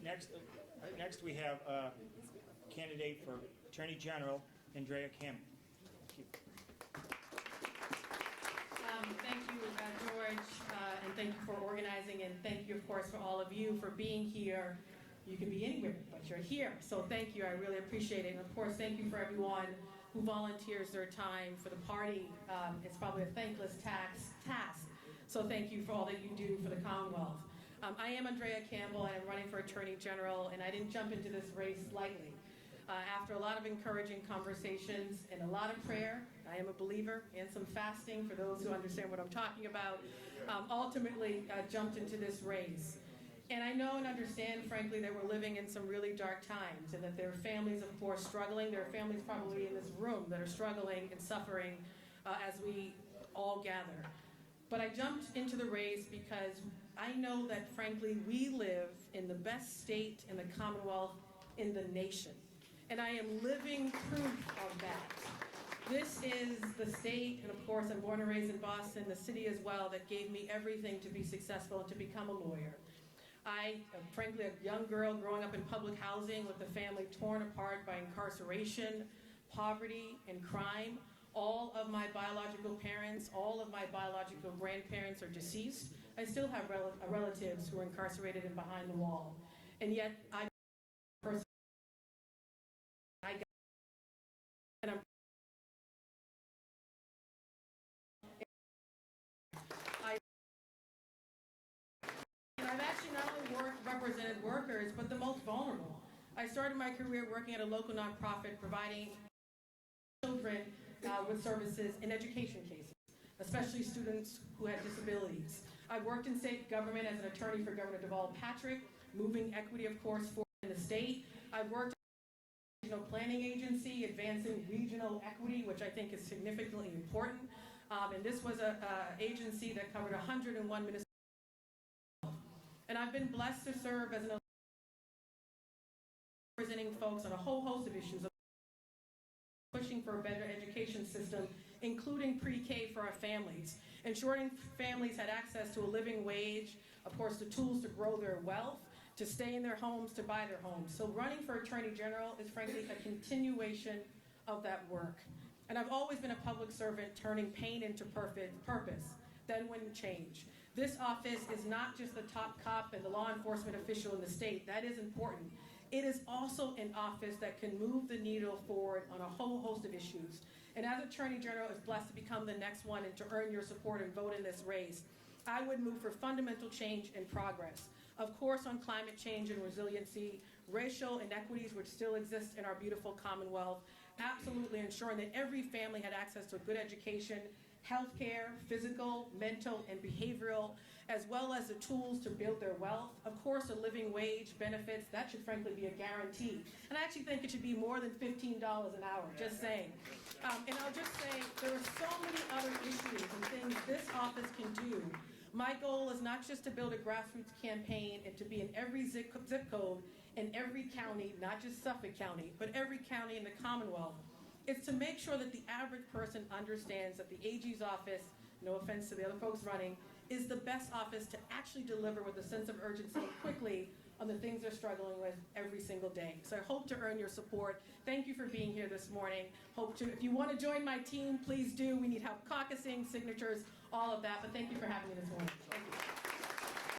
Next we have candidate for Attorney General, Andrea Campbell. Thank you. Thank you, George, and thank you for organizing, and thank you, of course, for all of you for being here. You can be anywhere, but you're here, so thank you. I really appreciate it, and of course, thank you for everyone who volunteers their time for the party. It's probably a thankless task, so thank you for all that you do for the Commonwealth. I am Andrea Campbell, and I'm running for Attorney General, and I didn't jump into this race lightly. After a lot of encouraging conversations and a lot of prayer, I am a believer, and some fasting for those who understand what I'm talking about, ultimately jumped into this race. And I know and understand, frankly, that we're living in some really dark times, and that there are families, of course, struggling. There are families probably in this room that are struggling and suffering as we all gather. But I jumped into the race because I know that, frankly, we live in the best state in the Commonwealth in the nation. And I am living proof of that. This is the state, and of course I'm born and raised in Boston, the city as well, that gave me everything to be successful and to become a lawyer. I, frankly, a young girl growing up in public housing with a family torn apart by incarceration, poverty, and crime. All of my biological parents, all of my biological grandparents are deceased. I still have relatives who are incarcerated and behind the wall. And yet, I I've actually not only represented workers, but the most vulnerable. I started my career working at a local nonprofit providing children with services in education cases, especially students who had disabilities. I worked in state government as an attorney for Governor Deval Patrick, moving equity, of course, forward in the state. I worked at a regional planning agency, advancing regional equity, which I think is significantly important. And this was an agency that covered 101 municipalities. And I've been blessed to serve as an representing folks on a whole host of issues, pushing for a better education system, including pre-K for our families, ensuring families had access to a living wage, of course the tools to grow their wealth, to stay in their homes, to buy their homes. So running for Attorney General is frankly a continuation of that work. And I've always been a public servant, turning pain into purpose. That wouldn't change. This office is not just the top cop and the law enforcement official in the state. That is important. It is also an office that can move the needle forward on a whole host of issues. And as Attorney General is blessed to become the next one and to earn your support and vote in this race, I would move for fundamental change and progress. Of course, on climate change and resiliency, racial inequities which still exist in our beautiful Commonwealth, absolutely ensuring that every family had access to a good education, healthcare, physical, mental, and behavioral, as well as the tools to build their wealth. Of course, a living wage, benefits, that should frankly be a guarantee. And I actually think it should be more than $15 an hour, just saying. And I'll just say, there are so many other issues and things this office can do. My goal is not just to build a grassroots campaign and to be in every zip code in every county, not just Suffolk County, but every county in the Commonwealth. It's to make sure that the average person understands that the AG's office, no offense to the other folks running, is the best office to actually deliver with a sense of urgency quickly on the things they're struggling with every single day. So I hope to earn your support. Thank you for being here this morning. If you want to join my team, please do. We need help caucusing, signatures, all of that. But thank you for having me this morning. Thank you.